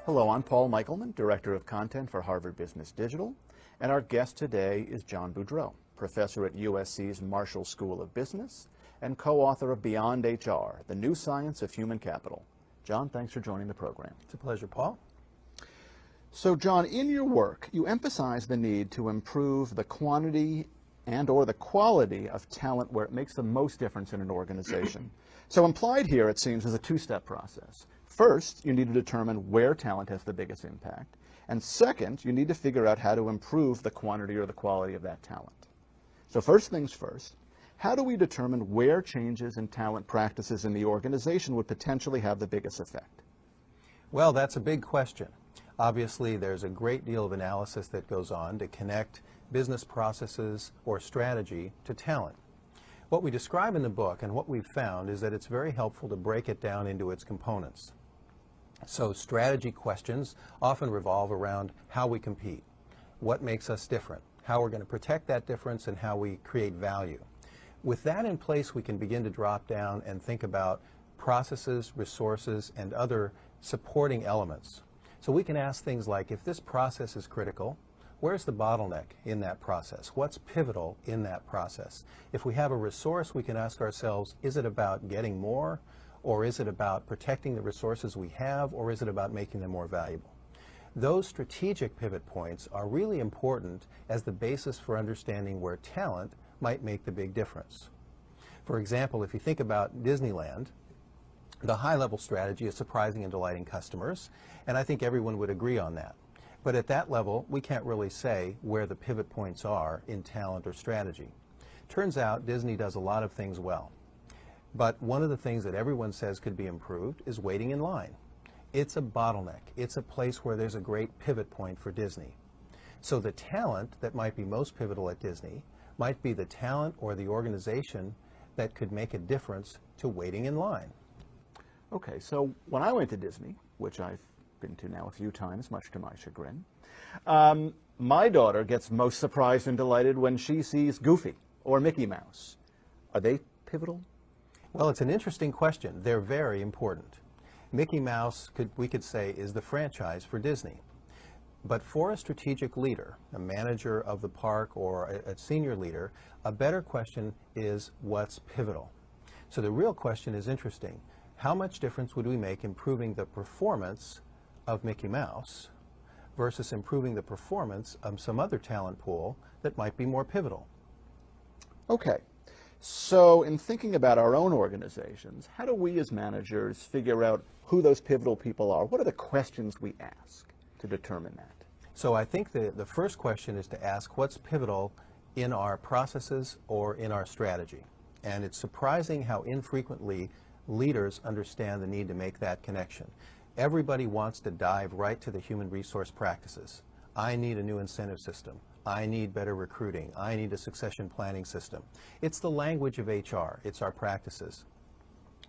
Hello, I'm Paul Michelman, Director of Content for Harvard Business Digital, and our guest today is John Boudreau, Professor at USC's Marshall School of Business and co-author of Beyond HR, The New Science of Human Capital. John, thanks for joining the program. It's a pleasure, Paul. So, John, in your work, you emphasize the need to improve the quantity and/or the quality of talent where it makes the most difference in an organization. So implied here, it seems, is a two-step process. First, you need to determine where talent has the biggest impact. And second, you need to figure out how to improve the quantity or the quality of that talent. So first things first, how do we determine where changes in talent practices in the organization would potentially have the biggest effect? Well, that's a big question. Obviously, there's a great deal of analysis that goes on to connect business processes or strategy to talent. What we describe in the book and what we've found is that it's very helpful to break it down into its components. So strategy questions often revolve around how we compete, what makes us different, how we're going to protect that difference, and how we create value. With that in place, we can begin to drop down and think about processes, resources, and other supporting elements. So we can ask things like, if this process is critical, where's the bottleneck in that process? What's pivotal in that process? If we have a resource, we can ask ourselves, is it about getting more, or is it about protecting the resources we have, or is it about making them more valuable? Those strategic pivot points are really important as the basis for understanding where talent might make the big difference. For example, if you think about Disneyland, the high-level strategy is surprising and delighting customers, and I think everyone would agree on that. But at that level, we can't really say where the pivot points are in talent or strategy. Turns out Disney does a lot of things well. But one of the things that everyone says could be improved is waiting in line. It's a bottleneck. It's a place where there's a great pivot point for Disney. So the talent that might be most pivotal at Disney might be the talent or the organization that could make a difference to waiting in line. Okay, so when I went to Disney, which I've been to now a few times, much to my chagrin, my daughter gets most surprised and delighted when she sees Goofy or Mickey Mouse. Are they pivotal? Well, it's an interesting question. They're very important. Mickey Mouse, we could say, is the franchise for Disney. But for a strategic leader, a manager of the park or a senior leader, a better question is what's pivotal. So the real question is interesting. How much difference would we make improving the performance of Mickey Mouse versus improving the performance of some other talent pool that might be more pivotal? Okay. So in thinking about our own organizations, how do we as managers figure out who those pivotal people are? What are the questions we ask to determine that? So I think the first question is to ask what's pivotal in our processes or in our strategy. And it's surprising how infrequently leaders understand the need to make that connection. Everybody wants to dive right to the human resource practices. I need a new incentive system. I need better recruiting. I need a succession planning system. It's the language of HR. It's our practices.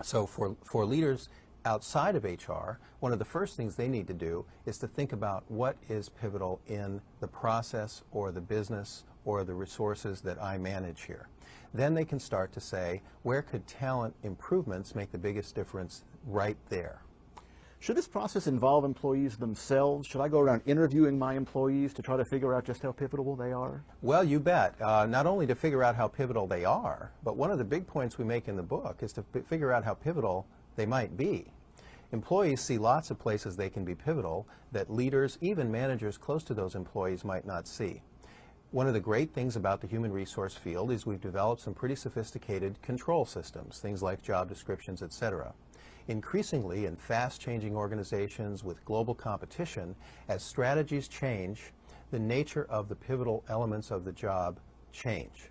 So for leaders outside of HR, one of the first things they need to do is to think about what is pivotal in the process or the business or the resources that I manage here. Then they can start to say, where could talent improvements make the biggest difference right there? Should this process involve employees themselves? Should I go around interviewing my employees to try to figure out just how pivotal they are? Well, you bet. Not only to figure out how pivotal they are, but one of the big points we make in the book is to figure out how pivotal they might be. Employees see lots of places they can be pivotal that leaders, even managers close to those employees, might not see. One of the great things about the human resource field is we've developed some pretty sophisticated control systems, things like job descriptions, etc. Increasingly, in fast-changing organizations with global competition, as strategies change, the nature of the pivotal elements of the job change.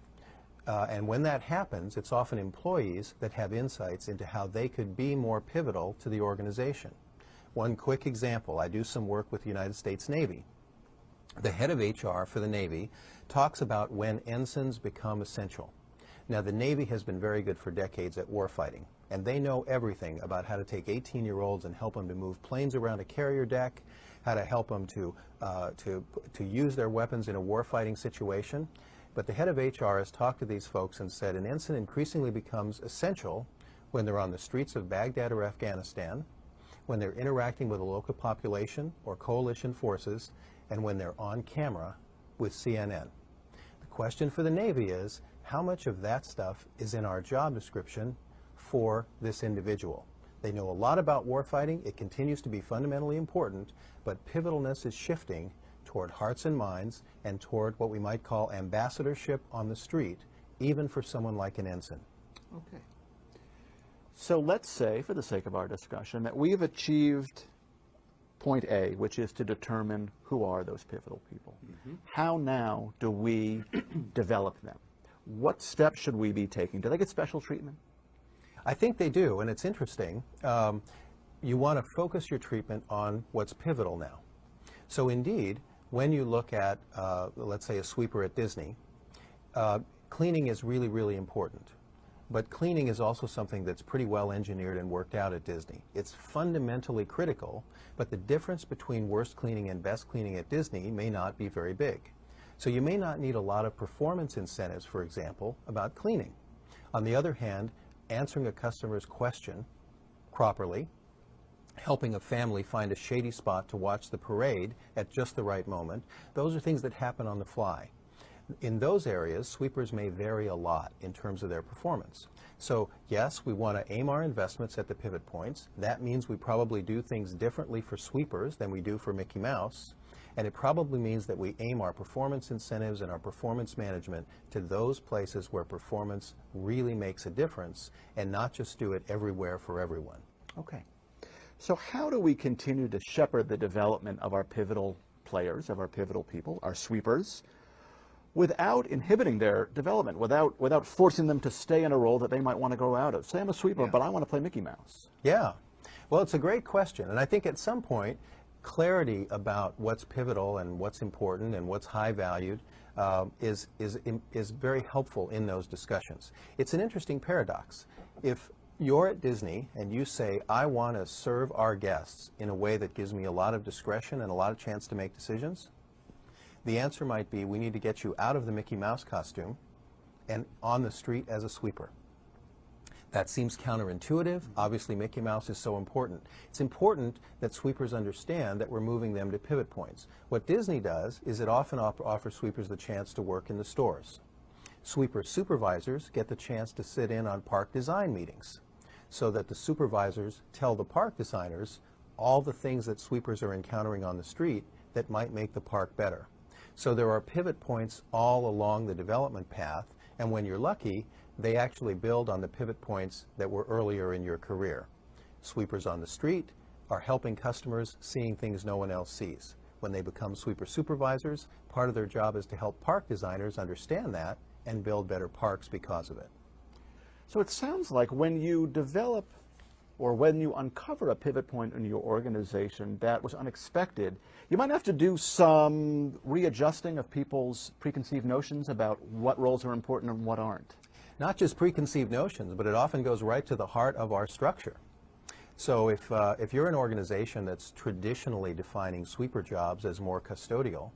And when that happens, it's often employees that have insights into how they could be more pivotal to the organization. One quick example, I do some work with the United States Navy. The head of HR for the Navy talks about when ensigns become essential. Now, the Navy has been very good for decades at warfighting, and they know everything about how to take 18-year-olds and help them to move planes around a carrier deck, how to help them to use their weapons in a warfighting situation. But the head of HR has talked to these folks and said an ensign increasingly becomes essential when they're on the streets of Baghdad or Afghanistan, when they're interacting with a local population or coalition forces, and when they're on camera with CNN. The question for the Navy is, how much of that stuff is in our job description for this individual? They know a lot about warfighting. It continues to be fundamentally important, but pivotalness is shifting toward hearts and minds and toward what we might call ambassadorship on the street, even for someone like an ensign. Okay. So let's say, for the sake of our discussion, that we've achieved point A, which is to determine who are those pivotal people. How now do we develop them? What steps should we be taking? Do they get special treatment? I think they do, and it's interesting. You want to focus your treatment on what's pivotal now. So indeed, when you look at, let's say, a sweeper at Disney, cleaning is really, really important. But cleaning is also something that's pretty well engineered and worked out at Disney. It's fundamentally critical, but the difference between worst cleaning and best cleaning at Disney may not be very big. So you may not need a lot of performance incentives, for example, about cleaning. On the other hand, answering a customer's question properly, helping a family find a shady spot to watch the parade at just the right moment, those are things that happen on the fly. In those areas, sweepers may vary a lot in terms of their performance. So yes, we want to aim our investments at the pivot points. That means we probably do things differently for sweepers than we do for Mickey Mouse. And it probably means that we aim our performance incentives and our performance management to those places where performance really makes a difference, and not just do it everywhere for everyone. Okay. So how do we continue to shepherd the development of our pivotal players, of our pivotal people, our sweepers, without inhibiting their development, without forcing them to stay in a role that they might want to grow out of? Say I'm a sweeper, but I want to play Mickey Mouse. Yeah. Well, it's a great question, and I think at some point, clarity about what's pivotal and what's important and what's high valued is very helpful in those discussions. It's an interesting paradox. If you're at Disney and you say, I want to serve our guests in a way that gives me a lot of discretion and a lot of chance to make decisions, the answer might be, we need to get you out of the Mickey Mouse costume and on the street as a sweeper. That seems counterintuitive. Obviously, Mickey Mouse is so important. It's important that sweepers understand that we're moving them to pivot points. What Disney does is it often offers sweepers the chance to work in the stores. Sweeper supervisors get the chance to sit in on park design meetings so that the supervisors tell the park designers all the things that sweepers are encountering on the street that might make the park better. So there are pivot points all along the development path, and when you're lucky, they actually build on the pivot points that were earlier in your career. Sweepers on the street are helping customers seeing things no one else sees. When they become sweeper supervisors, part of their job is to help park designers understand that and build better parks because of it. So it sounds like when you develop or when you uncover a pivot point in your organization that was unexpected, you might have to do some readjusting of people's preconceived notions about what roles are important and what aren't. Not just preconceived notions, but it often goes right to the heart of our structure. So if you're an organization that's traditionally defining sweeper jobs as more custodial,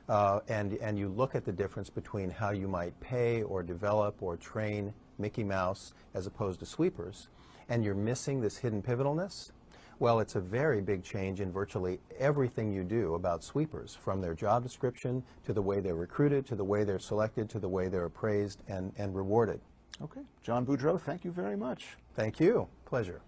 and you look at the difference between how you might pay or develop or train Mickey Mouse as opposed to sweepers, and you're missing this hidden pivotalness, well, it's a very big change in virtually everything you do about sweepers, from their job description to the way they're recruited, to the way they're selected, to the way they're appraised and rewarded. Okay. John Boudreau, thank you very much. Thank you. Pleasure.